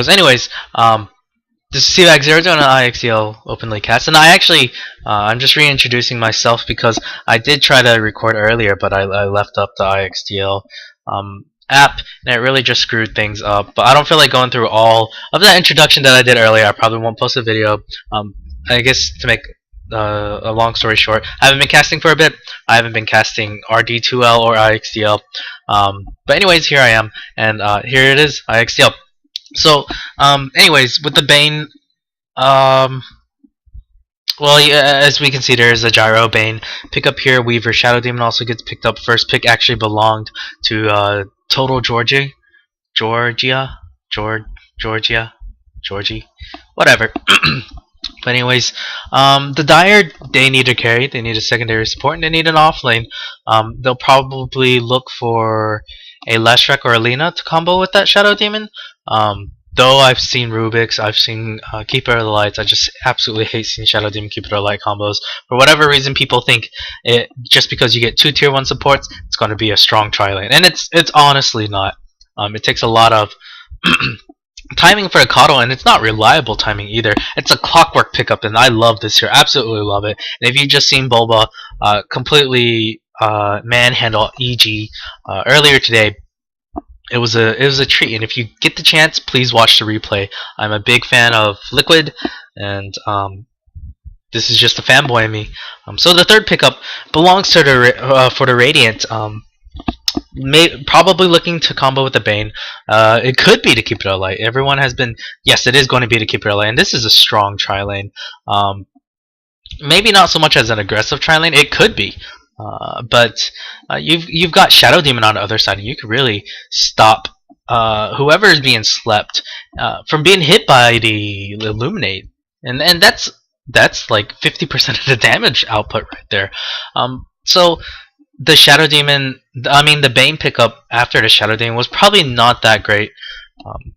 Anyways, this is CVAG0 doing an IXDL Open League cast, and I'm just reintroducing myself because I did try to record earlier, but I left up the IXDL app, and it really just screwed things up. But I don't feel like going through all of that introduction that I did earlier. I probably won't post a video. I guess to make a long story short, I haven't been casting for a bit. I haven't been casting RD2L or IXDL. But anyways, here I am, and here it is, IXDL. So, anyways, with the Bane, well, yeah, as we can see, there is a Gyro Bane. Pick up here, Weaver. Shadow Demon also gets picked up. First pick actually belonged to Total Georgie, whatever. But anyways, the Dire, they need a carry, they need a secondary support, and they need an off lane. They'll probably look for a Leshrac or a Lina to combo with that Shadow Demon. Though I've seen Rubik's, I've seen Keeper of the Lights, I just absolutely hate seeing Shadow Demon Keeper of the Light combos. For whatever reason, people think just because you get 2 tier 1 supports, it's going to be a strong tri-lane. And it's honestly not. It takes a lot of timing for a Coddle, and it's not reliable timing either. It's a clockwork pickup, and I love this here. Absolutely love it. And if you've just seen Bulba completely manhandle EG earlier today, it was a treat. And if you get the chance, please watch the replay. I'm a big fan of Liquid, and this is just a fanboy of me. So the third pickup belongs to for the Radiant. Probably looking to combo with the Bane. It could be to keep it alight. Everyone has been, yes, it is going to be to keep it alight, and this is a strong tri-lane. Maybe not so much as an aggressive tri-lane. It could be, but you've got Shadow Demon on the other side, and you could really stop whoever is being slept from being hit by the Illuminate, and that's like 50% of the damage output right there. So the Shadow Demon, the Bane pickup after the Shadow Demon was probably not that great.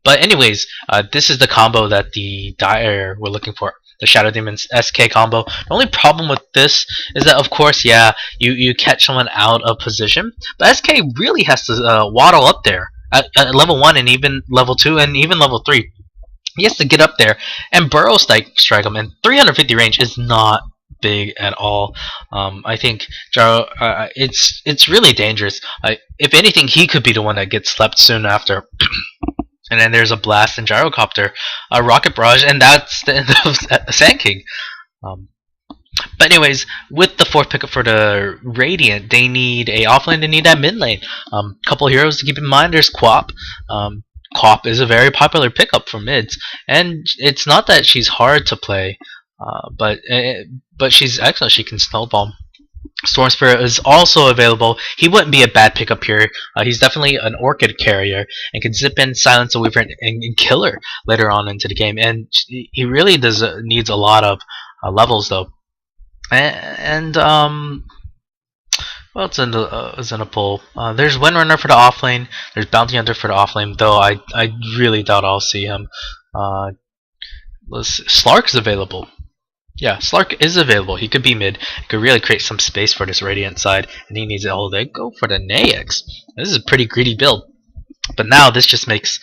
But anyways, this is the combo that the Dire were looking for. The Shadow Demon's SK combo. The only problem with this is that, of course, yeah, you catch someone out of position, but SK really has to waddle up there at level 1 and even level 2 and even level 3. He has to get up there and burrow strike him, and 350 range is not big at all. I think Gyro, it's really dangerous. If anything, he could be the one that gets slept soon after. And then there's a Blast and Gyrocopter, a Rocket Barrage, and that's the end of Sand King. But anyways, with the fourth pickup for the Radiant, they need a offlane, they need that mid lane. Couple heroes to keep in mind, there's Quap. Quap is a very popular pickup for mids, and it's not that she's hard to play, but she's excellent. She can snowball. Storm Spirit is also available. He wouldn't be a bad pickup here. He's definitely an Orchid carrier and can zip in, silence a Weaver, and kill her later on into the game. And he really needs a lot of levels though. And well, it's in a pull. There's Windrunner for the offlane. There's Bounty Hunter for the offlane, though I really doubt I'll see him. Slark is available. Yeah, Slark is available. He could be mid. He could really create some space for this Radiant side, and he needs it all day. Go for the Naix. This is a pretty greedy build. But now this just makes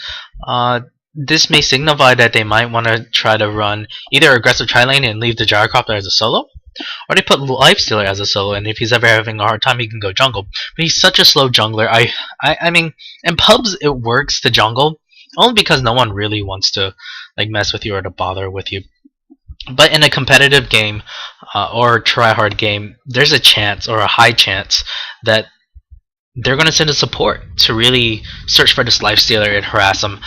this may signify that they might want to try to run either aggressive tri-lane and leave the Gyrocopter as a solo, or they put Lifestealer as a solo, and if he's ever having a hard time, he can go jungle. But he's such a slow jungler. I mean, in pubs it works to jungle, only because no one really wants to mess with you or to bother with you. But in a competitive game or try-hard game, there's a chance, or a high chance, that they're going to send a support to really search for this Lifestealer and harass him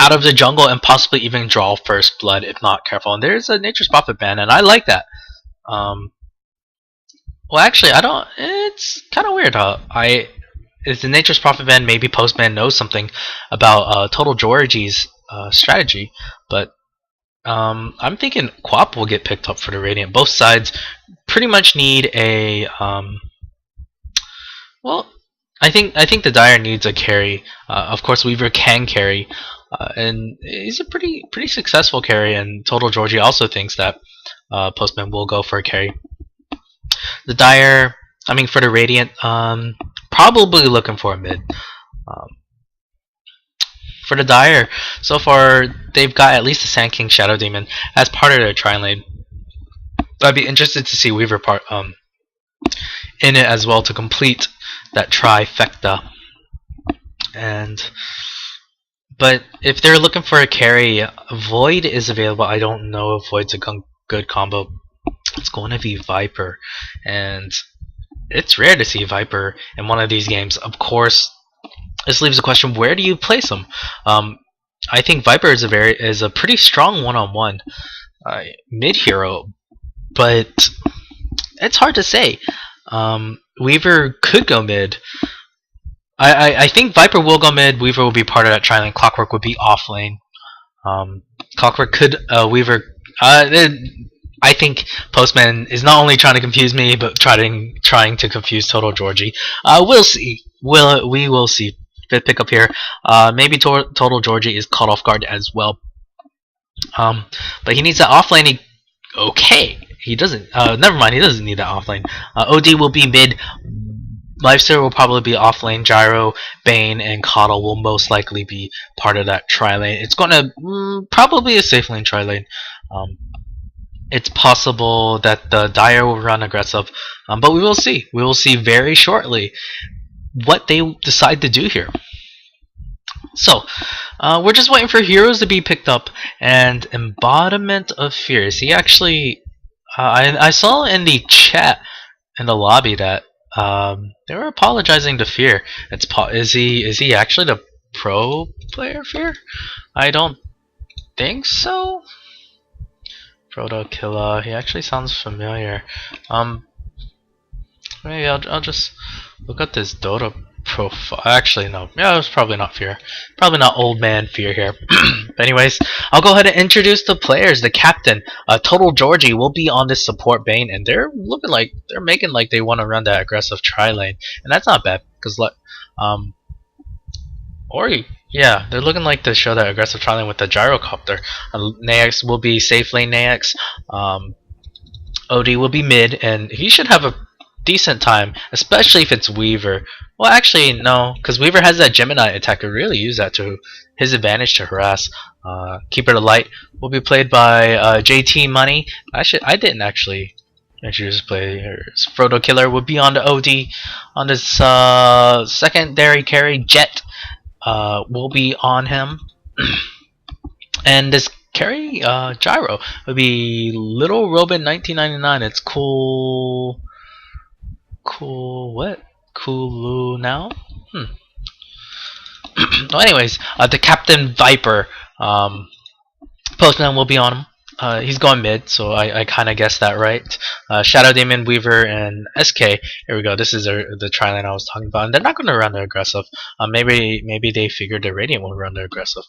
out of the jungle and possibly even draw first blood if not careful. And there's a Nature's Prophet ban, and I like that. Well, actually, I don't. It's kind of weird. If the Nature's Prophet ban, maybe post-ban knows something about Total Georgie's strategy, but I'm thinking Quap will get picked up for the Radiant. Both sides pretty much need a well, I think the Dire needs a carry. Of course, Weaver can carry, and he's a pretty successful carry. And Total Georgie also thinks that Postman will go for a carry. The Dire, for the Radiant, probably looking for a mid. for the Dire, so far they've got at least a Sand King Shadow Demon as part of their tri lane. I'd be interested to see Weaver part in it as well to complete that trifecta. And but if they're looking for a carry, Void is available. I don't know if Void's a good combo. It's going to be Viper, and it's rare to see Viper in one of these games. Of course, this leaves the question: where do you place him? I think Viper is a pretty strong one-on-one mid hero, but it's hard to say. Weaver could go mid. I think Viper will go mid. Weaver will be part of that tri lane. Clockwork would be off lane. Clockwork could Weaver. I think Postman is not only trying to confuse me, but trying to confuse Total Georgie. We'll see. We will see. Fifth pickup here. Maybe Total Georgie is caught off guard as well. But he needs that off lane. Okay, he doesn't. Never mind. He doesn't need that off lane. OD will be mid. Lifesteal will probably be off lane. Gyro, Bane, and Coddle will most likely be part of that tri lane. It's going to probably a safe lane tri lane. It's possible that the Dire will run aggressive, but we will see. We will see very shortly what they decide to do here. So, we're just waiting for heroes to be picked up, and Embodiment of Fear. Is he actually... I saw in the chat, in the lobby, that they were apologizing to Fear. Is he actually the pro player Fear? I don't think so. Proto Killer. He actually sounds familiar. Maybe I'll just look at this Dota profile. Actually, no. Yeah, it was probably not Fear. Probably not Old Man Fear here. But anyways, I'll go ahead and introduce the players. The captain, Total Georgie, will be on this support Bane, and they're making like they want to run that aggressive tri lane, and that's not bad because yeah, they're looking like to show that aggressive tri lane with the gyrocopter. Naex will be safe lane Naex. OD will be mid, and he should have a decent time, especially if it's Weaver. Well, actually, no, because Weaver has that Gemini attack. Could really use that to his advantage to harass. Keeper the Light will be played by JT Money. I didn't actually introduce players. Frodo Killer will be on the OD. On this secondary carry, Jet will be on him. And this carry, Gyro, will be Little Robin 1999. It's cool. What? Cooloo now? Well, anyways, the Captain Viper, Postman will be on him. He's going mid, so I kind of guessed that right. Shadow Demon, Weaver, and SK. Here we go. This is the tri lane I was talking about. And they're not going to run the aggressive. Maybe they figured the Radiant will run the aggressive.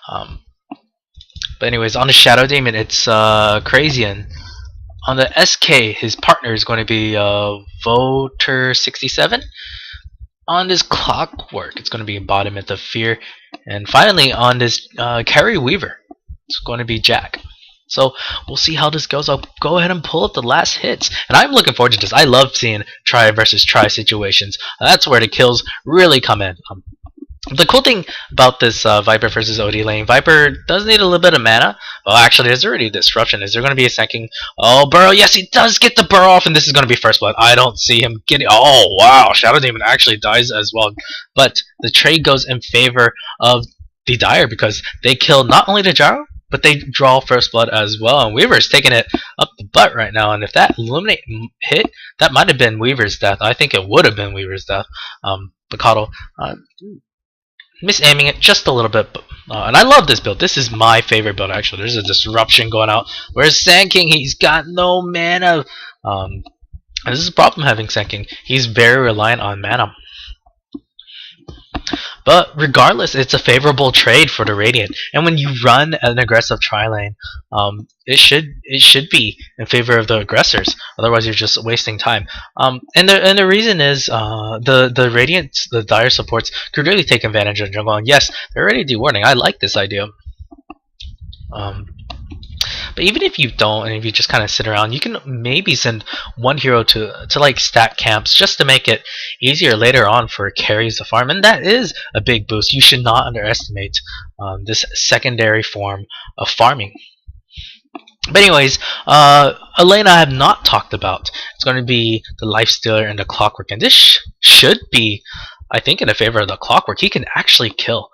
But anyways, on the Shadow Demon, it's Crazian. On the SK, his partner is going to be Voter67. On this Clockwork, it's going to be Embodiment of Fear. And finally, on this Carry Weaver, it's going to be Jack. So we'll see how this goes. I'll go ahead and pull up the last hits. And I'm looking forward to this. I love seeing try versus try situations. That's where the kills really come in. The cool thing about this Viper versus OD lane, Viper does need a little bit of mana. Oh, actually, there's already Disruption. Is there going to be a sinking? Oh, Burrow. Yes, he does get the Burrow off, and this is going to be first blood. I don't see him getting... Oh, wow. Shadow Demon actually dies as well. But the trade goes in favor of the Dire because they kill not only the Gyro, but they draw first blood as well. And Weaver's taking it up the butt right now. And if that Illuminate hit, that might have been Weaver's death. I think it would have been Weaver's death. But Coddle... misaiming it just a little bit, and I love this build. This is my favorite build actually. There's a Disruption going out. Whereas Sand King, he's got no mana. And this is a problem having Sand King. He's very reliant on mana. But regardless, it's a favorable trade for the Radiant. And when you run an aggressive tri lane, it should be in favor of the aggressors. Otherwise, you're just wasting time. And the reason is the Radiant, the Dire supports could really take advantage of jungle. And yes, they're already dewarding. I like this idea. But even if you don't, and if you just kind of sit around, you can maybe send one hero to like stack camps just to make it easier later on for carries to farm, and that is a big boost. You should not underestimate this secondary form of farming. But anyways, a lane I have not talked about. It's going to be the Lifestealer and the Clockwork, and this should be, I think, in the favor of the Clockwork. He can actually kill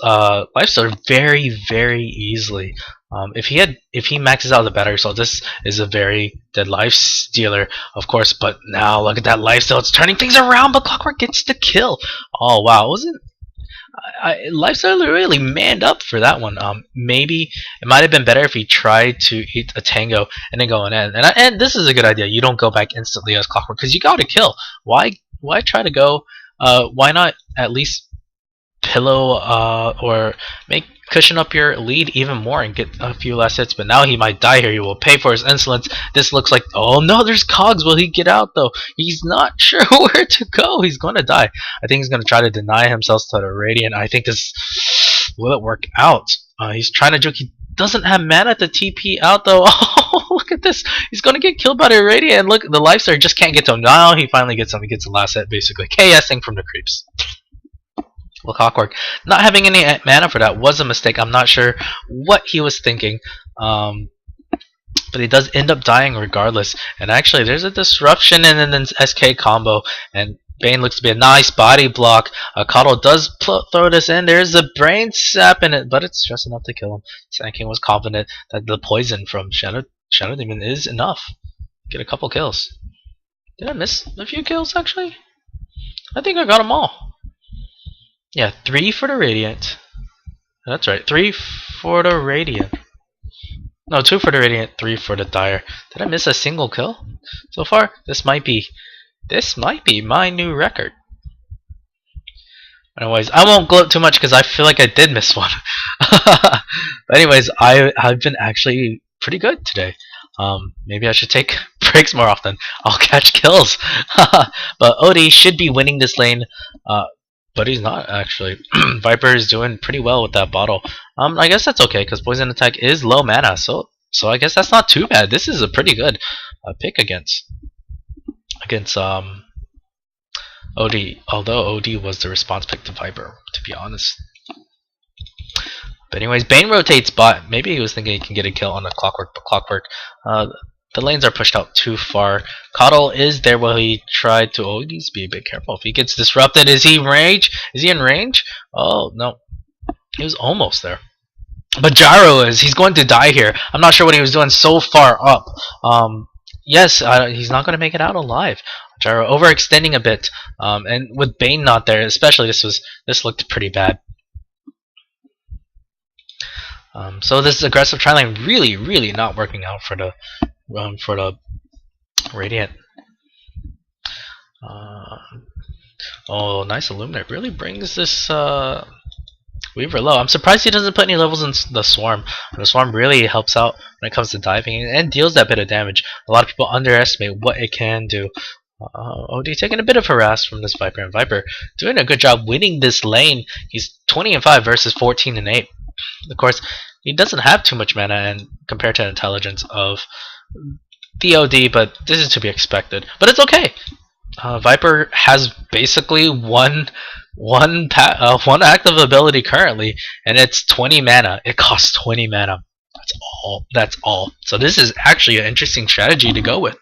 Lifestealer very easily. If he maxes out the battery, so this is a very dead Lifestealer, of course. But now look at that Lifestealer; it's turning things around. But Clockwork gets the kill. Oh wow, wasn't Lifestealer really manned up for that one. Maybe it might have been better if he tried to eat a tango and then go in. And this is a good idea. You don't go back instantly as Clockwork because you got to kill. Why try to go? Why not at least pillow or make cushion up your lead even more and get a few less hits? But now he might die here. He will pay for his insolence. This looks like, oh no, there's cogs. Will he get out though? He's not sure where to go. He's going to die. I think he's going to try to deny himself to the Radiant. I think this will it work out. He's trying to juke. He doesn't have mana to TP out though. Oh, look at this. He's going to get killed by the Radiant. And look, the Lifestealer just can't get to him. Now he finally gets him. He gets the last hit basically. KSing from the creeps. Well, Clockwork not having any mana for that was a mistake. I'm not sure what he was thinking, but he does end up dying regardless. And actually, there's a disruption and then an SK combo, and Bane looks to be a nice body block. Coddle does throw this in. There's a brain sap in it, but it's just enough to kill him. Sand King was confident that the poison from Shadow Demon is enough. Get a couple kills. Did I miss a few kills actually? I think I got them all. Yeah, 3 for the Radiant. That's right, 3 for the Radiant. No, 2 for the Radiant, 3 for the Dire. Did I miss a single kill so far? This might be my new record. Anyways, I won't gloat too much because I feel like I did miss one. But anyways, I've been actually pretty good today. Maybe I should take breaks more often. I'll catch kills. But Odie should be winning this lane. But he's not actually. Viper is doing pretty well with that bottle. I guess that's okay because poison attack is low mana, so I guess that's not too bad. This is a pretty good pick against OD. Although OD was the response pick to Viper, to be honest. But anyways, Bane rotates bot. Maybe he was thinking he can get a kill on the Clockwork, but Clockwork. The lanes are pushed out too far. Coddle is there while he tried to. Oh, he needs to be a bit careful. If he gets disrupted, is he in range? Is he in range? Oh, no. He was almost there. But Gyro is. He's going to die here. I'm not sure what he was doing so far up. Yes, he's not going to make it out alive. Gyro overextending a bit. And with Bane not there, especially, this looked pretty bad. So this aggressive tri-lane really not working out for the Radiant. Oh, nice Illuminate. Really brings this Weaver low. I'm surprised he doesn't put any levels in the Swarm. The Swarm really helps out when it comes to diving and deals that bit of damage. A lot of people underestimate what it can do. OD taking a bit of harass from this Viper, and Viper doing a good job winning this lane. He's 20-5 versus 14-8. Of course, he doesn't have too much mana and compared to intelligence of the OD, but this is to be expected. But it's okay. Viper has basically one active ability currently, and it's 20 mana. It costs 20 mana. That's all. So this is actually an interesting strategy to go with.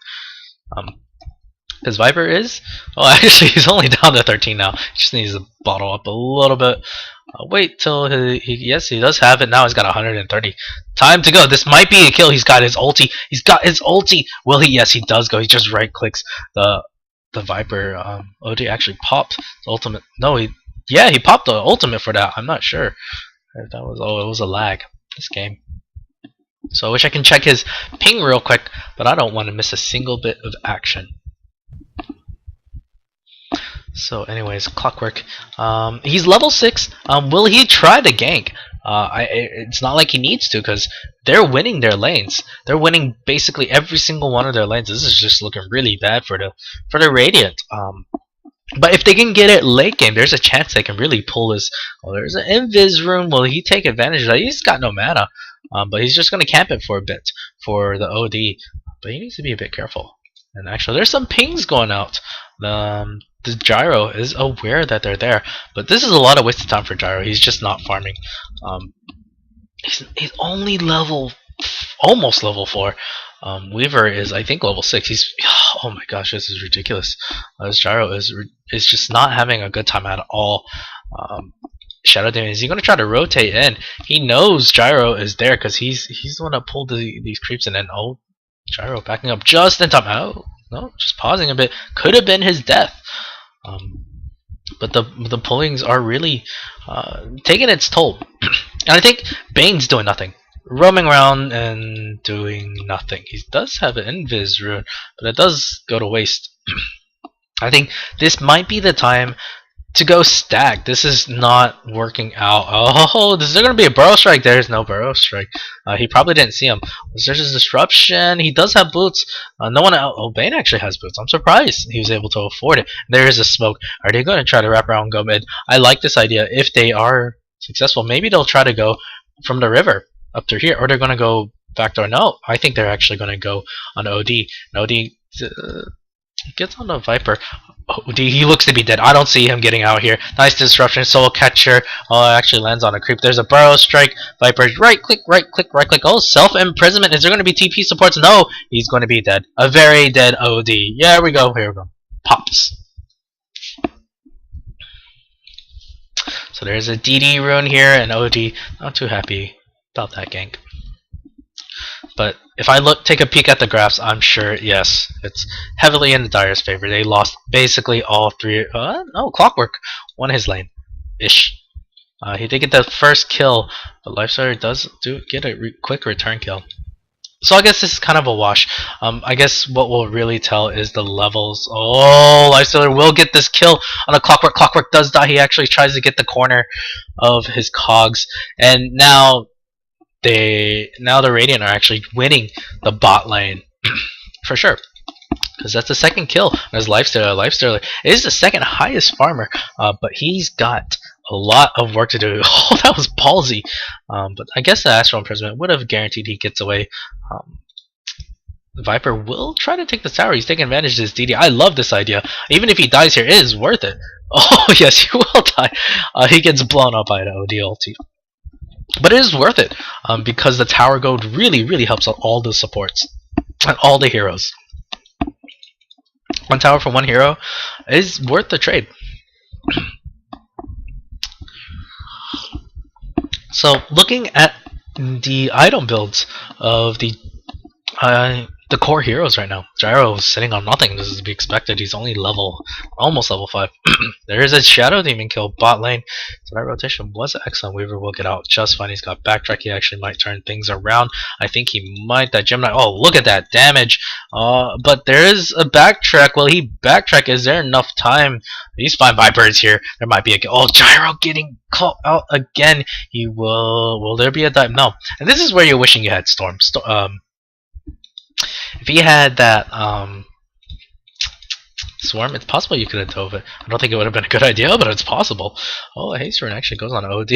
Because Viper is... Oh, actually, he's only down to 13 now. He just needs to bottle up a little bit. Wait till yes, he does have it now. He's got 130. Time to go. This might be a kill. He's got his ulti. He's got his ulti. Will he? Yes, he does go. He just right clicks the Viper. OD actually popped the ultimate. No, he popped the ultimate for that. I'm not sure. That was it was a lag this game. So I wish I can check his ping real quick, but I don't want to miss a single bit of action. So anyways, Clockwork. He's level 6. Will he try to gank? It's not like he needs to because they're winning their lanes. They're winning basically every single one of their lanes. This is just looking really bad for the Radiant. But if they can get it late game, there's a chance they can really pull this. Oh, there's an invis rune. Will he take advantage of that? He's got no mana, but he's just going to camp it for a bit for the OD. But he needs to be a bit careful. And actually, there's some pings going out. The Gyro is aware that they're there, but this is a lot of wasted time for Gyro. He's just not farming. He's only almost level 4. Weaver is, I think, level 6. He's, oh my gosh, this is ridiculous. This Gyro is just not having a good time at all. Shadow Demon, is he going to try to rotate in? He knows Gyro is there because he's the one that pulled these creeps in. And oh, Gyro backing up just in time. Oh no, just pausing a bit. Could have been his death. But the pullings are really taking its toll. And I think Bane's doing nothing. Roaming around and doing nothing. He does have an invis rune, but it does go to waste. I think this might be the time to go stack. This is not working out. Oh, is there going to be a burrow strike? There's no burrow strike. He probably didn't see him. There's a disruption. He does have boots. No one else. Oh, Bane actually has boots. I'm surprised he was able to afford it. There is a smoke. Are they going to try to wrap around and go mid? I like this idea. If they are successful, maybe they'll try to go from the river up to here, or they're going to go backdoor. No, I think they're actually going to go on OD. And OD gets on the Viper. OD, he looks to be dead. I don't see him getting out here. Nice disruption. Soul Catcher. Oh, it actually lands on a creep. There's a burrow strike. Viper, right click, right click, right click. Oh, self imprisonment. Is there going to be TP supports? No, he's going to be dead. A very dead OD. Yeah, here we go. Here we go. Pops. So there's a DD rune here, and OD not too happy about that gank. But if I take a peek at the graphs, I'm sure, yes, it's heavily in the Dire's favor. They lost basically all 3. No, Clockwork won his lane, ish. He did get the first kill, but Lifestealer does get a quick return kill. So I guess this is kind of a wash. I guess what will really tell is the levels. Oh, Lifestealer will get this kill on a Clockwork. Clockwork does die. He actually tries to get the corner of his cogs, and now the Radiant are actually winning the bot lane for sure, because that's the second kill. There's Lifestealer. Lifestealer is the second highest farmer, but he's got a lot of work to do. Oh, that was ballsy. But I guess the Astral Imprisonment would have guaranteed he gets away. The Viper will try to take the tower. He's taking advantage of his DD. I love this idea. Even if he dies here, it is worth it. Oh yes, he will die. He gets blown up by an OD ulti. But it is worth it, because the tower gold really helps out all the supports and all the heroes. One tower for one hero is worth the trade. So looking at the item builds of the core heroes right now, Gyro is sitting on nothing. This is to be expected. He's only almost level 5. There is a Shadow Demon kill bot lane, so that rotation was excellent. Weaver will get out just fine. He's got backtrack. He actually might turn things around. I think he might. That Gemini. Oh, look at that damage. But there is a backtrack. Will he backtrack? Is there enough time? He's fine. Viper is here. There might be a. Oh, Gyro getting caught out again. He will. Will there be a dive? No. And this is where you're wishing you had Storm. If he had that Swarm, it's possible you could have dove it. I don't think it would have been a good idea, but it's possible. Oh, Haste Rune actually goes on OD.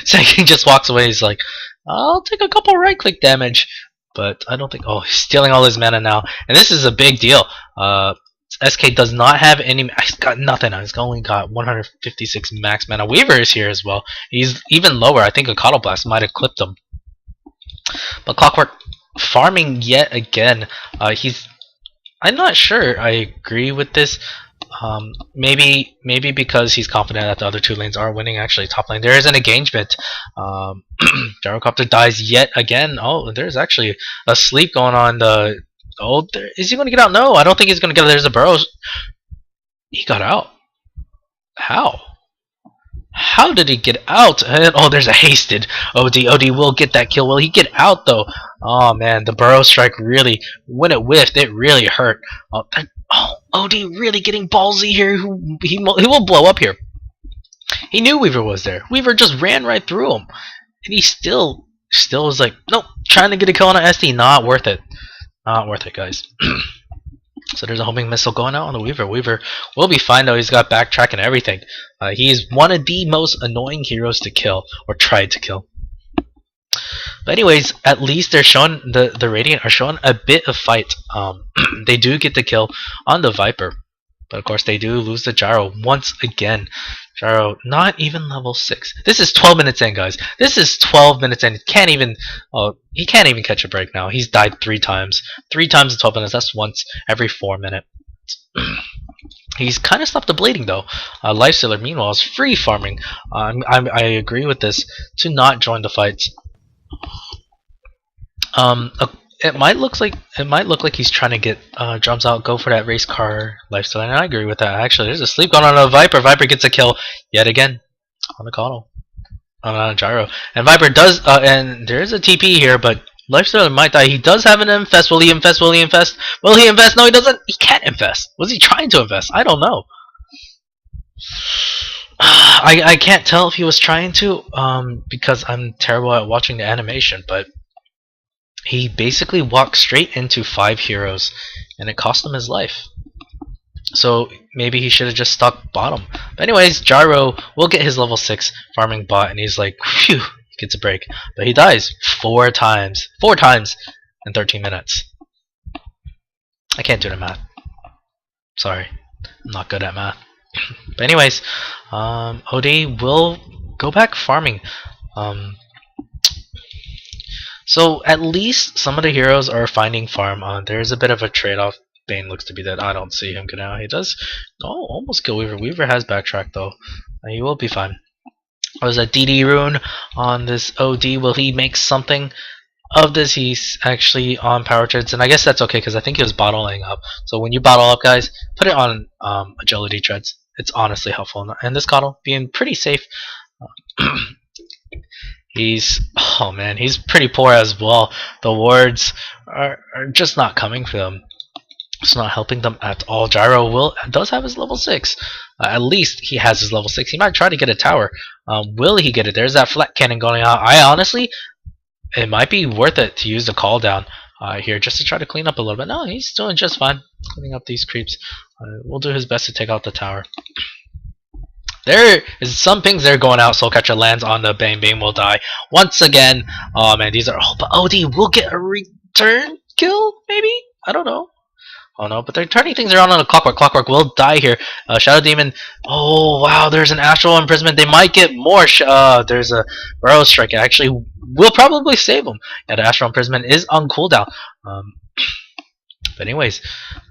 Saking just walks away. He's like, I'll take a couple right-click damage. But I don't think... Oh, he's stealing all his mana now. And this is a big deal. SK does not have any... He's got nothing. He's only got 156 max mana. Weaver is here as well. He's even lower. I think a Cottle Blast might have clipped him. But Clockwork farming yet again. I'm not sure I agree with this. Maybe because he's confident that the other 2 lanes are winning. Actually, top lane there is an engagement. Gyrocopter dies yet again. Oh, there's actually a sleep going on. Is he going to get out? No, I don't think he's going to get out. There's a burrow. He got out. How? How did he get out? And, oh, there's a hasted OD. OD will get that kill. Will he get out, though? Oh, man, the burrow strike really, when it whiffed, it really hurt. Oh, OD really getting ballsy here. He will blow up here. He knew Weaver was there. Weaver just ran right through him. And he still was like, nope, trying to get a kill on an SD. Not worth it. Not worth it, guys. So there's a homing missile going out on the Weaver. Weaver will be fine though. He's got backtrack and everything. He's one of the most annoying heroes to kill, or try to kill. But anyways, at least they're showing the Radiant are showing a bit of fight. They do get the kill on the Viper, but of course they do lose the Gyro once again. Gyro not even level 6. This is 12 minutes in, guys. This is 12 minutes in. He can't even catch a break now. He's died 3 times. 3 times in 12 minutes. That's once every 4 minutes. He's kind of stopped the bleeding though. Lifestealer meanwhile is free farming. I agree with this to not join the fights. It might look like he's trying to get drums out, go for that race car lifestyle, and I agree with that. Actually, there's a sleep going on a Viper. Viper gets a kill yet again on a Caudal, on a Gyro, and Viper does. And there is a TP here, but lifestyle might die. He does have an infest. Will he infest? Will he infest? Will he infest? No, he doesn't. He can't infest. Was he trying to infest? I don't know. I can't tell if he was trying to because I'm terrible at watching the animation, but he basically walked straight into 5 heroes and it cost him his life. So maybe he should have just stuck bottom. But anyways, Gyro will get his level 6 farming bot and he's like, phew, he gets a break. But he dies 4 times. 4 times in 13 minutes. I can't do the math. Sorry. I'm not good at math. But anyways, OD will go back farming. So at least some of the heroes are finding farm. There's a bit of a trade-off. Bane looks to be dead. I don't see him get out. He does almost kill Weaver. Weaver has backtrack though. He will be fine. There's a DD rune on this OD. Will he make something of this? He's actually on power treads, and I guess that's okay because I think he was bottling up. So when you bottle up, guys, put it on agility treads. It's honestly helpful. And this Caudal being pretty safe. He's pretty poor as well. The wards are just not coming for them. It's not helping them at all. Gyro does have his level 6. At least he has his level 6. He might try to get a tower. Will he get it? There's that flat cannon going out. It might be worth it to use the call down here just to try to clean up a little bit. No, he's doing just fine cleaning up these creeps. We'll do his best to take out the tower. There is some pings there going out. Soulcatcher lands on the Bane. Bane will die once again. Oh man, these are but OD will get a return kill, maybe? I don't know. Oh no, but they're turning things around on a Clockwork. Clockwork will die here. Shadow Demon. Oh wow, there's an Astral Imprisonment. They might get more. There's a Burrow Strike. Actually, will probably save them. Yeah, the Astral Imprisonment is on cooldown. But anyways,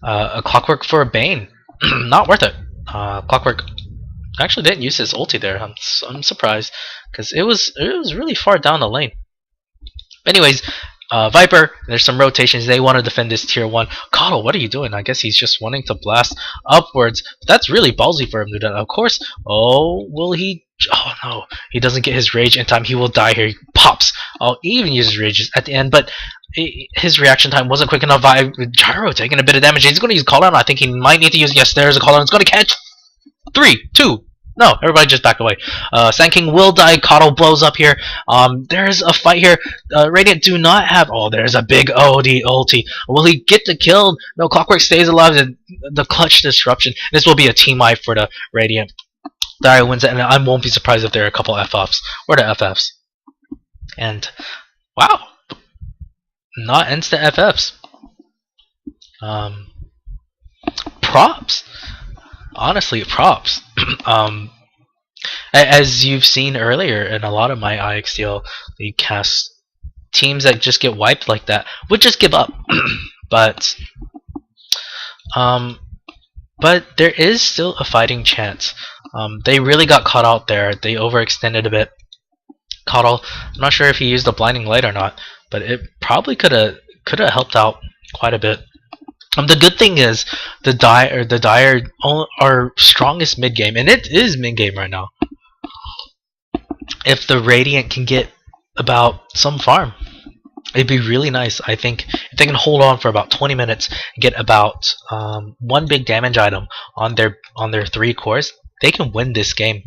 a Clockwork for a Bane. Not worth it. Clockwork actually didn't use his ulti there. I'm surprised because it was really far down the lane. Anyways, Viper, there's some rotations. They want to defend this tier 1. Caudal, what are you doing? I guess he's just wanting to blast upwards. That's really ballsy for him to do. Of course. Oh, will he? Oh no, he doesn't get his rage in time. He will die here. He pops. Oh, he even uses rages at the end, but his reaction time wasn't quick enough. Gyro taking a bit of damage. He's going to use call down. I think he might need to use. Yes, there's a call down. It's going to catch. 3, 2. No, everybody just back away. Sand King will die. Caudal blows up here. There's a fight here. Radiant do not have. Oh, there's a big OD ulti. Will he get the kill? No, Clockwork stays alive. The clutch disruption. This will be a team wipe for the Radiant. Dire wins it, and I won't be surprised if there are a couple FFs. Or the FFs. And, wow. Not instant FFs. Props. Honestly, props. As you've seen earlier in a lot of my IXDL League casts, teams that just get wiped like that would just give up. but there is still a fighting chance. They really got caught out there. They overextended a bit. Caudal, I'm not sure if he used the blinding light or not, but it probably could have helped out quite a bit. The good thing is the Dire are strongest mid game, and it is mid game right now. If the Radiant can get about some farm, it'd be really nice. I think if they can hold on for about 20 minutes and get about 1 big damage item on their 3 cores, they can win this game.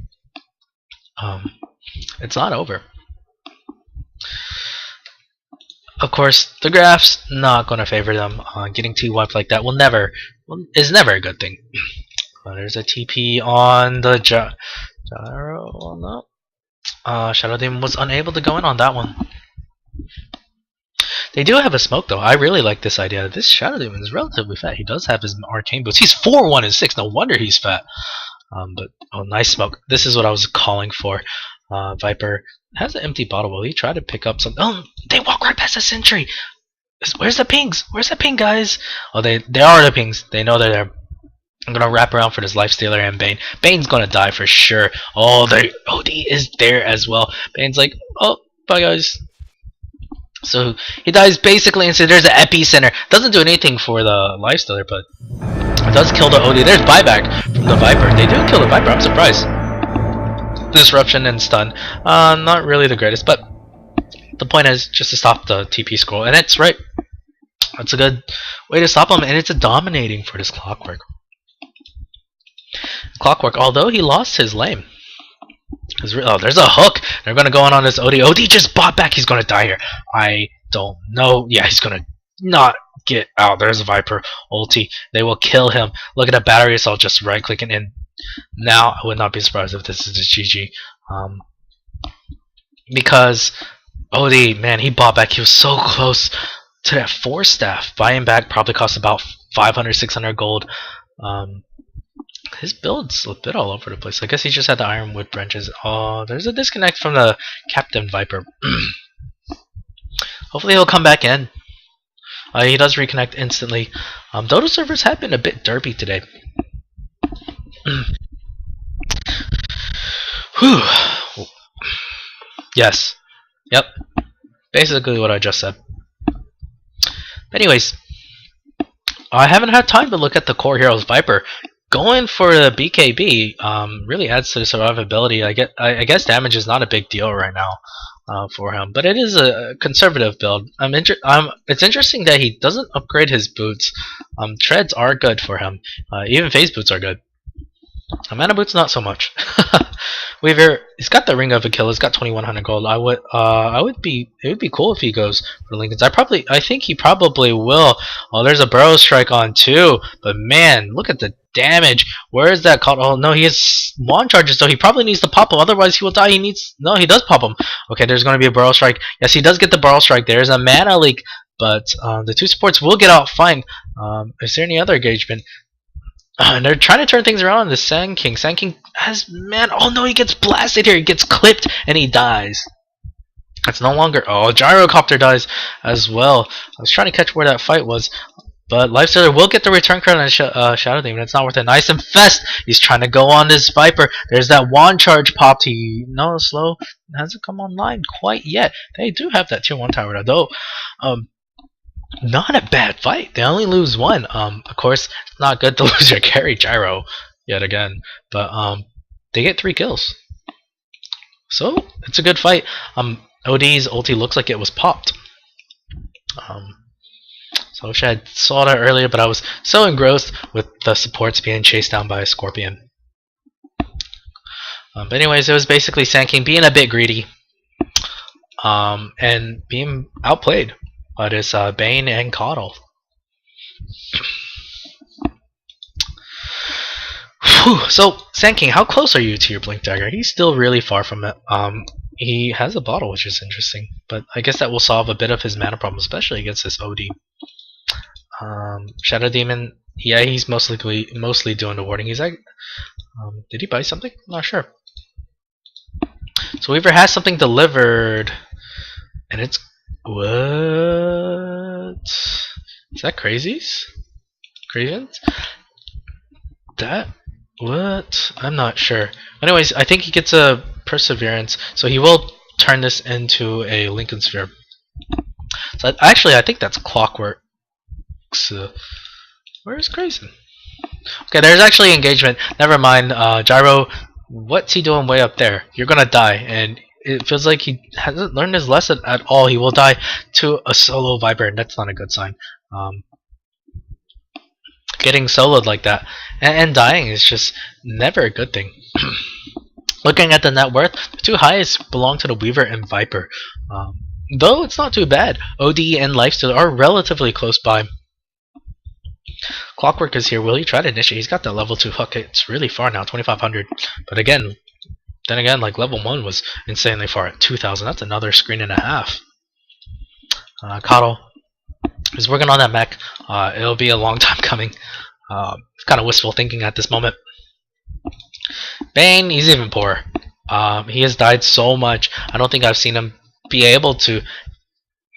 It's not over. Of course, the graph's not going to favor them. Getting T-wiped like that is never a good thing. There's a TP on the gyro. Oh, no. Shadow Demon was unable to go in on that one. They do have a smoke though. I really like this idea. This Shadow Demon is relatively fat. He does have his arcane boots. He's 4-1 and 6. No wonder he's fat. But oh, nice smoke. This is what I was calling for. Viper has an empty bottle. Will he try to pick up some? Oh, they walk right past the sentry. Where's the pings? Where's the ping, guys? Oh, they are the pings. They know they're there. I'm gonna wrap around for this Life Stealer and Bane. Bane's gonna die for sure. Oh, the OD is there as well. Bane's like, oh, bye guys. So he dies basically inside. There's an epicenter. Doesn't do anything for the Life Stealer, but it does kill the OD. There's buyback from the Viper. They do kill the Viper. I'm surprised. Disruption and stun. Not really the greatest, but the point is just to stop the TP scroll, and it's right. That's a good way to stop him, and it's a dominating for this Clockwork. Clockwork, although he lost his lane. Oh, there's a hook. They're gonna go on this OD. OD just bought back. He's gonna die here. I don't know. Yeah, he's gonna not get out. There's a Viper ulti. They will kill him. Look at the battery assault just right clicking in. Now I would not be surprised if this is a GG. Because OD, man, he bought back. He was so close to that 4 staff. Buying back probably cost about 500, 600 gold. His build's a bit all over the place. I guess he just had the ironwood branches. Oh, there's a disconnect from the Captain Viper. Hopefully he'll come back in. He does reconnect instantly. Dota servers have been a bit derpy today. Whew. Yes. Yep. Basically what I just said. Anyways, I haven't had time to look at the core heroes. Viper going for the BKB really adds to the survivability. I guess damage is not a big deal right now for him, but it is a conservative build. It's interesting that he doesn't upgrade his boots. Treads are good for him. Even phase boots are good. Mana boots not so much. Weaver, he's got the Ring of Achilles, got 2100 gold. It would be cool if he goes for Lincoln's. I think he probably will. Oh, there's a Burrow Strike on too. But man, look at the damage. Where is that called? Oh no, he has wand charges, so he probably needs to pop him. Otherwise, he will die. He does pop him. Okay, there's going to be a Burrow Strike. Yes, he does get the Burrow Strike. There's a mana leak, but the 2 supports will get out fine. Is there any other engagement? And they're trying to turn things around. The Sand King. Sand King has oh no, he gets blasted here. He gets clipped and he dies. It's no longer. Oh, Gyrocopter dies as well. I was trying to catch where that fight was, but Lifestealer will get the return credit on Shadow Demon. It's not worth it. Nice Infest. He's trying to go on this Viper. There's that wand charge popped. Slow hasn't come online quite yet. They do have that tier 1 tower though. Not a bad fight. They only lose 1. Of course, it's not good to lose your carry Gyro yet again, but they get 3 kills. So it's a good fight. OD's ulti looks like it was popped. So I wish I had saw that earlier, but I was so engrossed with the supports being chased down by a Scorpion. But anyways, it was basically Sand King being a bit greedy and being outplayed. But it's Bane and Coddle. So, Sand King, how close are you to your Blink Dagger? He's still really far from it. He has a bottle, which is interesting. But I guess that will solve a bit of his mana problem, especially against this OD. Shadow Demon, yeah, he's mostly doing the warding. He's like, did he buy something? I'm not sure. So Weaver has something delivered, and it's what? Is that Crazies? Cravens? That? What? I'm not sure. Anyways, I think he gets a Perseverance, so he will turn this into a Lincoln Sphere. So actually, I think that's Clockwork. Where's Grayson? Okay, there's actually engagement. Never mind. Gyro, what's he doing way up there? You're gonna die, and it feels like he hasn't learned his lesson at all. He will die to a solo Viper, and that's not a good sign. Getting soloed like that and dying is just never a good thing. Looking at the net worth, the 2 highest belong to the Weaver and Viper. though it's not too bad. OD and Lifesteal are relatively close by. Clockwork is here. Will he try to initiate? He's got that level 2 hook. It's really far now, 2,500. But again, then again, like level 1 was insanely far at 2,000. That's another screen and a half. Coddle is working on that mech. It'll be a long time coming. It's kind of wistful thinking at this moment. Bane, he's even poorer. He has died so much. I don't think I've seen him be able to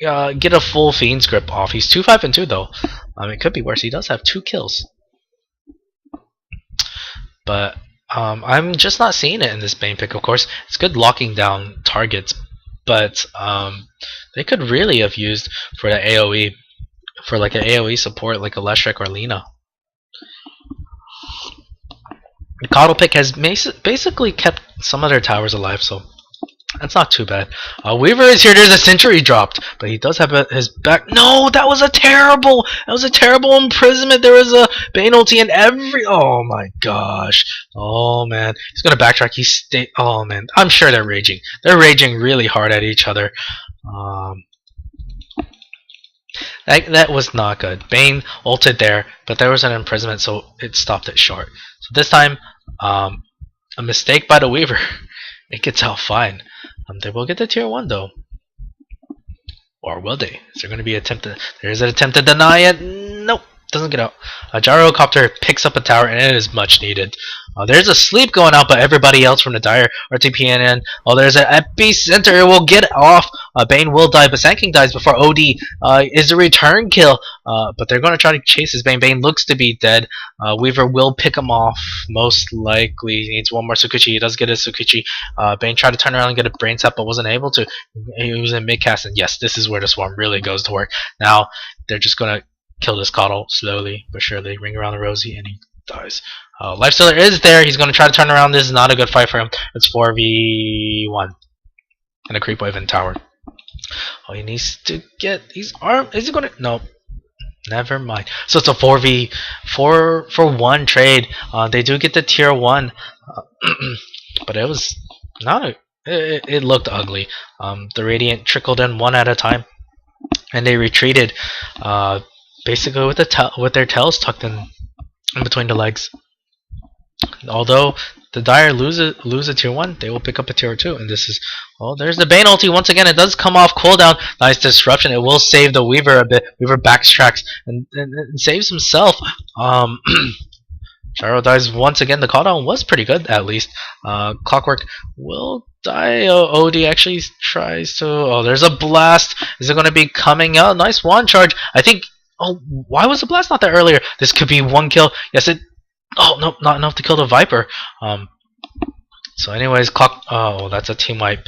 get a full Fiend's grip off. He's 2-5-2 though. It could be worse. He does have 2 kills. But I'm just not seeing it in this Bane pick. Of course, it's good locking down targets, but they could really have used for the AoE, for like an AoE support like a Leshek or Lina. The Coddle pick has basically kept some of their towers alive, so that's not too bad. Weaver is here. There's a Sentry dropped, but he does have his back. No, that was a terrible imprisonment. There was a Bane ulti in every. Oh my gosh. Oh man, he's gonna backtrack. Oh man, I'm sure they're raging. They're raging really hard at each other. That was not good. Bane ulted there, but there was an imprisonment, so it stopped it short. So this time, a mistake by the Weaver. It gets out fine. They will get the tier 1 though. Or will they? Is there going to be an attempt to... There's an attempt to deny it. Nope. Doesn't get out. A gyrocopter picks up a tower, and it is much needed. There's a sleep going out, but everybody else from the Dire are TPing in. Oh, there's an epicenter. It will get off. Bane will die, but Sand King dies before OD is a return kill. But they're going to try to chase his Bane. Bane looks to be dead. Weaver will pick him off, most likely. He needs one more Tsukuchi. He does get his Tsukuchi. Bane tried to turn around and get a brain tap, but wasn't able to. He was in mid-cast, and yes, this is where the swarm really goes to work. Now, they're just going to kill this Coddle slowly but surely. Ring around the rosy, and he dies. Lifestealer is there. He's going to try to turn around. This is not a good fight for him. It's 4v1. And a creep wave in tower. Oh, he needs to get these arms. Is he going to? No. Never mind. So it's a 4v1 trade. They do get the tier 1. But it was not a... It looked ugly. The Radiant trickled in one at a time. And they retreated. Basically with their tails tucked in between the legs. Although the Dire lose a tier 1, they will pick up a tier 2, and this is... Oh, there's the Bane ulti once again. It does come off cooldown. Nice disruption. It will save the Weaver a bit. Weaver backtracks and saves himself. Gyro dies once again. The cooldown was pretty good, at least. Clockwork will die. OD actually tries to... Oh, there's a blast. Is it going to be coming out? Nice wand charge. I think... Oh, why was the blast not there earlier? This could be 1 kill. Yes, it... Oh, nope, not enough to kill the Viper. So anyways, Oh, that's a team wipe.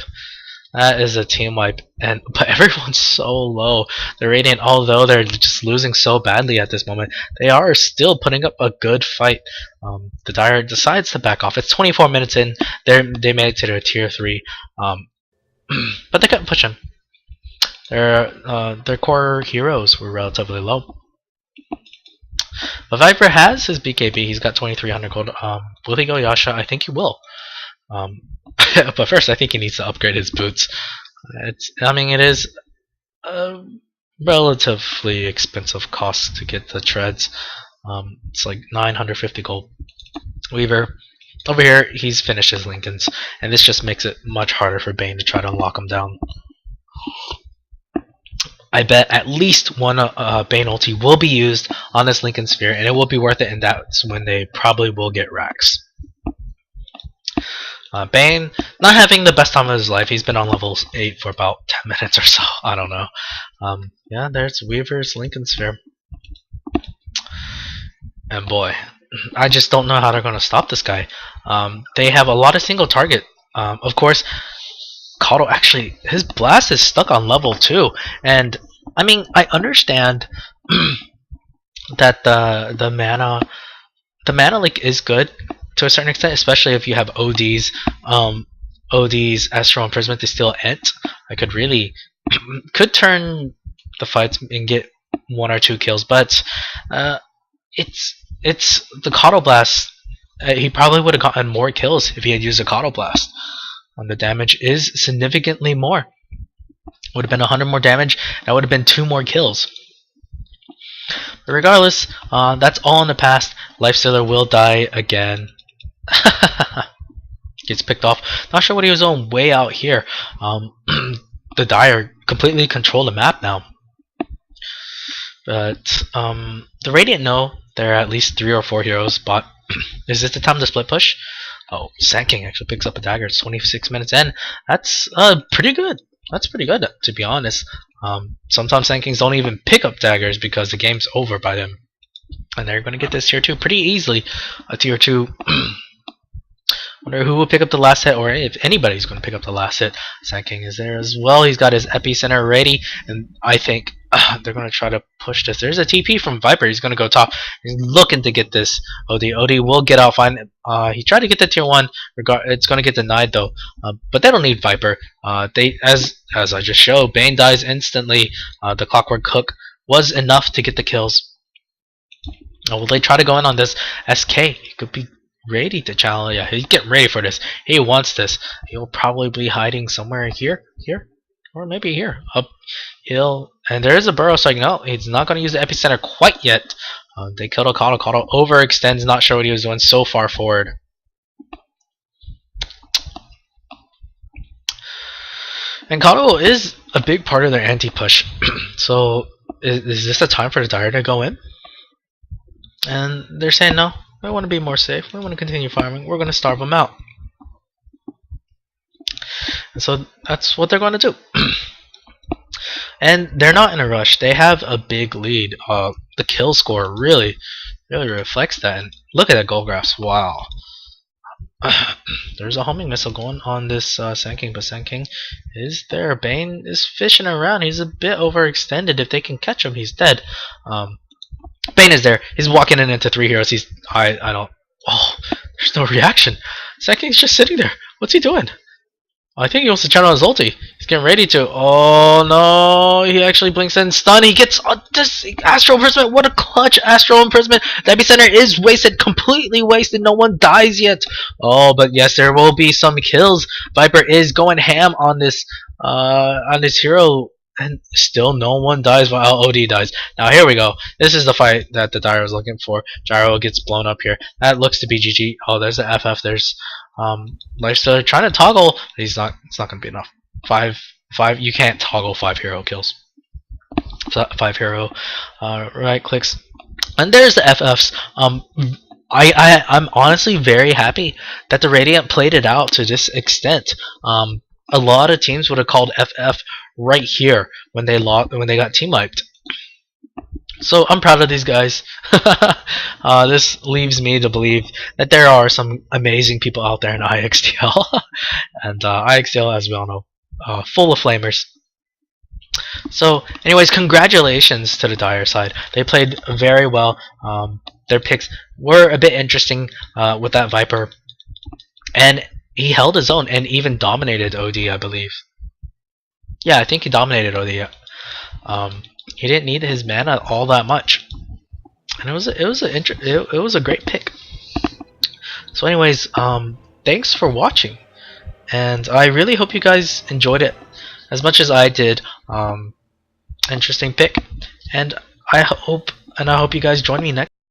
That is a team wipe. But everyone's so low. The Radiant, although they're just losing so badly at this moment, they are still putting up a good fight. The Dire decides to back off. It's 24 minutes in. They made it to their tier 3. But they couldn't push him. Their core heroes were relatively low. But Viper has his BKB. He's got 2,300 gold. Will he go Yasha? I think he will. But first, I think he needs to upgrade his boots. I mean, it is a relatively expensive cost to get the treads. It's like 950 gold. Weaver, over here, he's finished his Lincolns, and this just makes it much harder for Bane to try to lock him down. I bet at least one Bane ulti will be used on this Lincoln Sphere, and it will be worth it, and that's when they probably will get racks. Bane, not having the best time of his life. He's been on level 8 for about 10 minutes or so. I don't know. Yeah, there's Weaver's Lincoln Sphere. And boy, I just don't know how they're going to stop this guy. They have a lot of single target. Of course, Kato actually, his blast is stuck on level 2. And, I mean, I understand that the mana leak is good to a certain extent, especially if you have ODs. ODs, Astral Imprisonment, they still Ent. I could really could turn the fights and get 1 or 2 kills, but it's the Kato Blast. He probably would have gotten more kills if he had used a Kato Blast. The damage is significantly more. Would have been 100 more damage. That would have been 2 more kills. But regardless, that's all in the past. Lifestealer will die again. Gets picked off. Not sure what he was on way out here. The Dire completely control the map now. But the Radiant know there are at least 3 or 4 heroes. But is this the time to split push? Oh, Sand King actually picks up a dagger. It's 26 minutes in. That's pretty good. That's pretty good, to be honest. Sometimes Sand Kings don't even pick up daggers because the game's over by them. And they're going to get this tier 2 pretty easily. A tier 2. Wonder who will pick up the last hit, or if anybody's going to pick up the last hit. Sand King is there as well. He's got his epicenter ready, and I think they're going to try to push this. There's a TP from Viper. He's going to go top. He's looking to get this. OD will get out fine. He tried to get the tier 1. It's going to get denied though. But they don't need Viper. As I just showed, Bane dies instantly. The Clockwork Hook was enough to get the kills. Will they try to go in on this SK? He could be ready to challenge. Yeah, he's getting ready for this. He wants this. He'll probably be hiding somewhere here, or maybe here. Up, and there is a burrow, so no, he's not going to use the epicenter quite yet. They killed Okado. Okado overextends. Not sure what he was doing so far forward. And Okado is a big part of their anti-push. So is this the time for the Dire to go in? And they're saying no. We want to be more safe. We want to continue farming. We're going to starve them out. And so that's what they're going to do. And they're not in a rush. They have a big lead. The kill score really reflects that. And look at that goal graphs. Wow. There's a homing missile going on this Sand King, but Sand King is there. Bane is fishing around. He's a bit overextended. If they can catch him, he's dead. Bane is there. He's walking into 3 heroes. I don't. Oh, there's no reaction. Sand King's just sitting there. What's he doing? I think he wants to channel his ulti. He's getting ready to. Oh no! He actually blinks in stun. He gets this Astral Imprisonment. What a clutch Astral Imprisonment! The epicenter is wasted, completely wasted. No one dies yet. Oh, but yes, there will be some kills. Viper is going ham on this hero. And still no one dies while OD dies. Now here we go. This is the fight that the Dire was looking for. Gyro gets blown up here. That looks to be GG. Oh, there's the FF. There's Lifestealer trying to toggle. It's not gonna be enough. Five. You can't toggle 5 hero kills. 5 hero right clicks. And there's the FFs. I'm honestly very happy that the Radiant played it out to this extent. A lot of teams would have called FF right here when they got team wiped. So I'm proud of these guys. This leaves me to believe that there are some amazing people out there in IXDL, and IXDL, as we all know, full of flamers. So, anyways, congratulations to the Dire side. They played very well. Their picks were a bit interesting with that Viper, and he held his own and even dominated OD, I believe. Yeah, I think he dominated OD. He didn't need his mana all that much, and it was a great pick. So, anyways, thanks for watching, and I really hope you guys enjoyed it as much as I did. Interesting pick, and I hope you guys join me next.